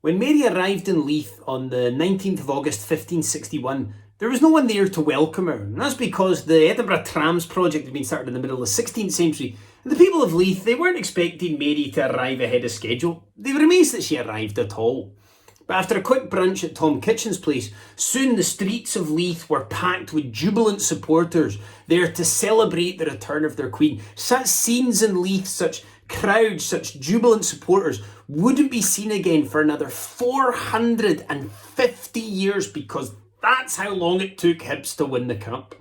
When Mary arrived in Leith on the 19th of August 1561, there was no one there to welcome her, and that's because the Edinburgh Trams project had been started in the middle of the 16th century, and the people of Leith, they weren't expecting Mary to arrive ahead of schedule. They were amazed that she arrived at all. But after a quick brunch at Tom Kitchen's place, soon the streets of Leith were packed with jubilant supporters there to celebrate the return of their queen. Such scenes in Leith, such crowds, such jubilant supporters wouldn't be seen again for another 450 years, because that's how long it took Hibs to win the cup.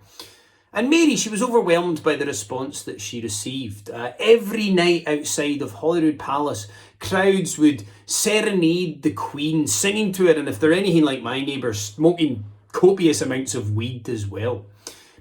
And Mary, she was overwhelmed by the response that she received. Every night outside of Holyrood Palace, crowds would serenade the Queen, singing to her, and if they're anything like my neighbours, smoking copious amounts of weed as well.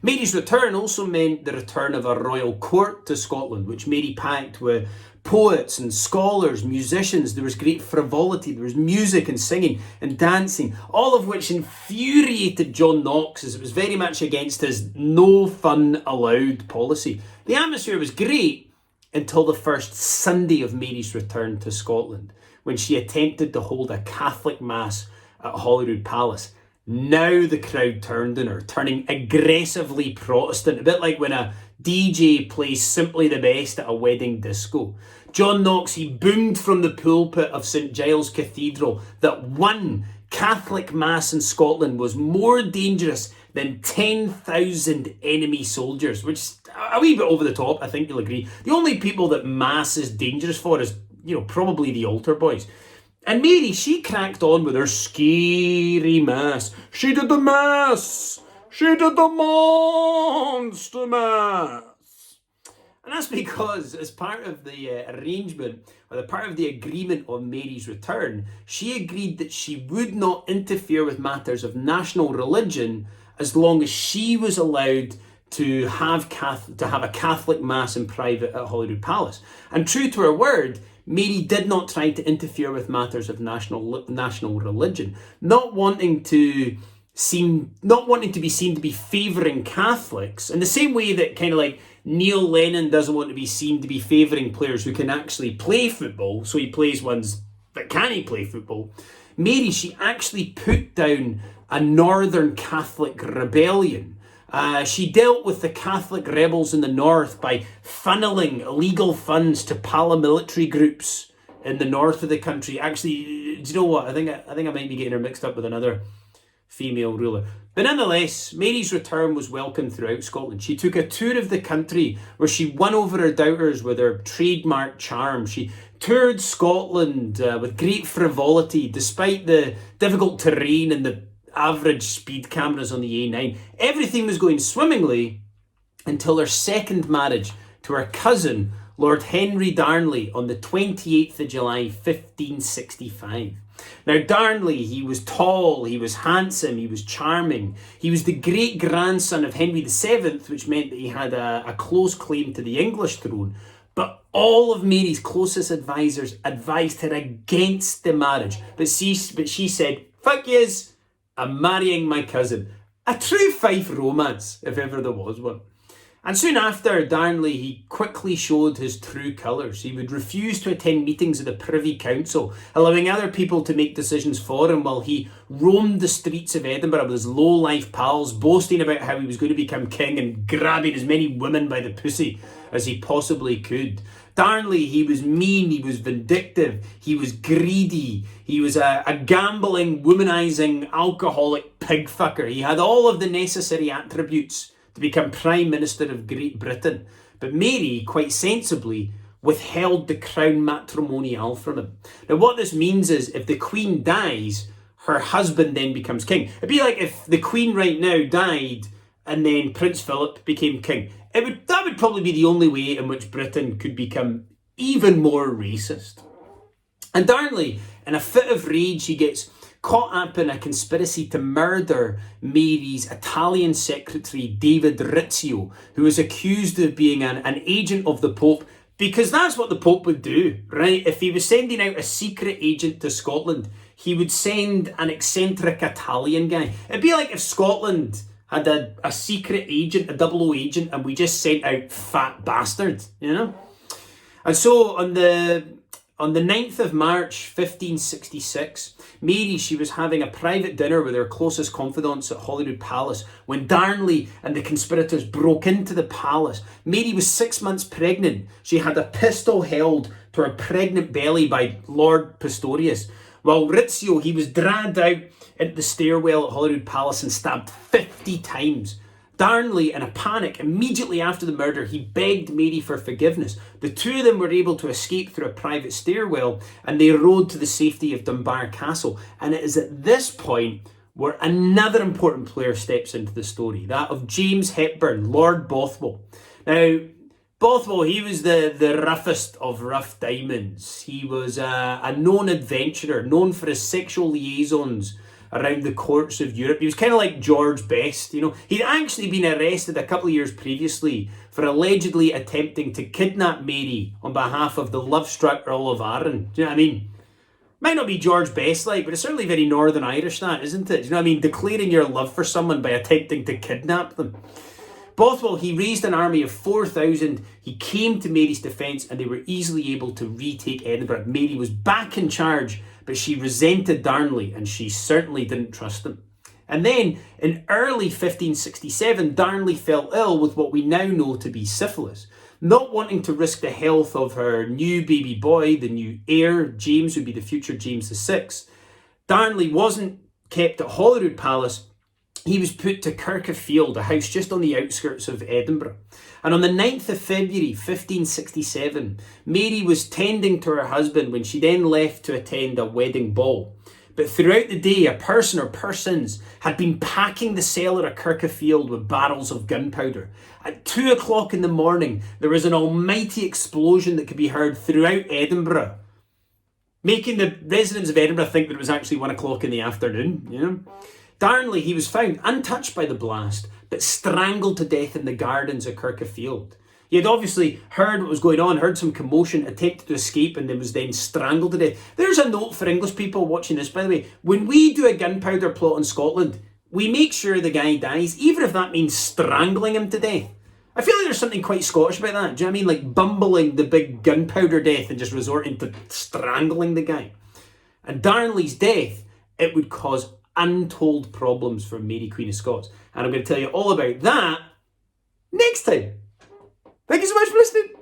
Mary's return also meant the return of a royal court to Scotland, which Mary packed with poets and scholars, musicians. There was great frivolity, there was music and singing and dancing, all of which infuriated John Knox, as it was very much against his no fun allowed policy. The atmosphere was great until the first Sunday of Mary's return to Scotland, when she attempted to hold a Catholic mass at Holyrood Palace. Now the crowd turned on her, turning aggressively Protestant, a bit like when a DJ plays Simply the Best at a wedding disco. John Knox, he boomed from the pulpit of St Giles Cathedral that one Catholic mass in Scotland was more dangerous than 10,000 enemy soldiers, which is a wee bit over the top, I think you'll agree. The only people that mass is dangerous for is, probably the altar boys. And Mary, she cracked on with her scary mass. She did the mass! She did the monster mass! And that's because, as part of the arrangement, or the part of the agreement on Mary's return, she agreed that she would not interfere with matters of national religion as long as she was allowed to have a Catholic mass in private at Holyrood Palace. And true to her word, Mary did not try to interfere with matters of national religion, not wanting to be seen to be favouring Catholics, in the same way that kind of like Neil Lennon doesn't want to be seen to be favouring players who can actually play football, so he plays ones that can't play football. Mary, she actually put down a Northern Catholic rebellion. She dealt with the Catholic rebels in the north by funneling illegal funds to paramilitary groups in the north of the country. Actually, do you know what? I think I might be getting her mixed up with another female ruler. But nonetheless, Mary's return was welcomed throughout Scotland. She took a tour of the country where she won over her doubters with her trademark charm. She toured Scotland with great frivolity, despite the difficult terrain and the average speed cameras on the A9. Everything was going swimmingly until her second marriage to her cousin, Lord Henry Darnley, on the 28th of July, 1565. Now, Darnley, he was tall, he was handsome, he was charming. He was the great-grandson of Henry VII, which meant that he had a close claim to the English throne. But all of Mary's closest advisors advised her against the marriage. But she said, fuck yes, I'm marrying my cousin. A true Fife romance, if ever there was one. And soon after, Darnley, he quickly showed his true colours. He would refuse to attend meetings of the Privy Council, allowing other people to make decisions for him, while he roamed the streets of Edinburgh with his low-life pals, boasting about how he was going to become king and grabbing as many women by the pussy as he possibly could. Darnley, he was mean, he was vindictive, he was greedy, he was a gambling, womanising, alcoholic pig-fucker. He had all of the necessary attributes to become Prime Minister of Great Britain. But Mary, quite sensibly, withheld the crown matrimonial from him. Now, what this means is, if the Queen dies, her husband then becomes king. It'd be like if the Queen right now died and then Prince Philip became king. That would probably be the only way in which Britain could become even more racist. And Darnley, in a fit of rage, he gets caught up in a conspiracy to murder Mary's Italian secretary, David Rizzio, who was accused of being an agent of the Pope, because that's what the Pope would do, right? If he was sending out a secret agent to Scotland, he would send an eccentric Italian guy. It'd be like if Scotland had a secret agent, a 00 agent, and we just sent out fat bastards, you know? And so on the On the 9th of March 1566, Mary, she was having a private dinner with her closest confidants at Holyrood Palace when Darnley and the conspirators broke into the palace. Mary was 6 months pregnant. She had a pistol held to her pregnant belly by Lord Pistorius, while Rizzio, he was dragged out into the stairwell at Holyrood Palace and stabbed 50 times. Darnley, in a panic, immediately after the murder, he begged Mary for forgiveness. The two of them were able to escape through a private stairwell and they rode to the safety of Dunbar Castle. And it is at this point where another important player steps into the story, that of James Hepburn, Lord Bothwell. Now, Bothwell, he was the roughest of rough diamonds. He was a known adventurer, known for his sexual liaisons around the courts of Europe. He was kind of like George Best, you know. He'd actually been arrested a couple of years previously for allegedly attempting to kidnap Mary on behalf of the love-struck Earl of Arran. Do you know what I mean? Might not be George Best-like, but it's certainly very Northern Irish, that, isn't it? Do you know what I mean? Declaring your love for someone by attempting to kidnap them. Bothwell, he raised an army of 4,000. He came to Mary's defence and they were easily able to retake Edinburgh. Mary was back in charge, but she resented Darnley and she certainly didn't trust him. And then in early 1567, Darnley fell ill with what we now know to be syphilis. Not wanting to risk the health of her new baby boy, the new heir, James, who'd be the future James VI, Darnley wasn't kept at Holyrood Palace. He was put to Kirkfield, a house just on the outskirts of Edinburgh. And on the 9th of February 1567, Mary was tending to her husband when she then left to attend a wedding ball. But throughout the day, a person or persons had been packing the cellar at Kirkfield with barrels of gunpowder. At 2 o'clock in the morning, there was an almighty explosion that could be heard throughout Edinburgh, making the residents of Edinburgh think that it was actually 1 o'clock in the afternoon, you know. Darnley, he was found untouched by the blast, but strangled to death in the gardens of Kirkfield. He had obviously heard what was going on, heard some commotion, attempted to escape, and then was then strangled to death. There's a note for English people watching this, by the way. When we do a gunpowder plot in Scotland, we make sure the guy dies, even if that means strangling him to death. I feel like there's something quite Scottish about that. Do you know what I mean? Like bumbling the big gunpowder death and just resorting to strangling the guy. And Darnley's death, it would cause untold problems for Mary, Queen of Scots. And I'm going to tell you all about that next time. Thank you so much for listening.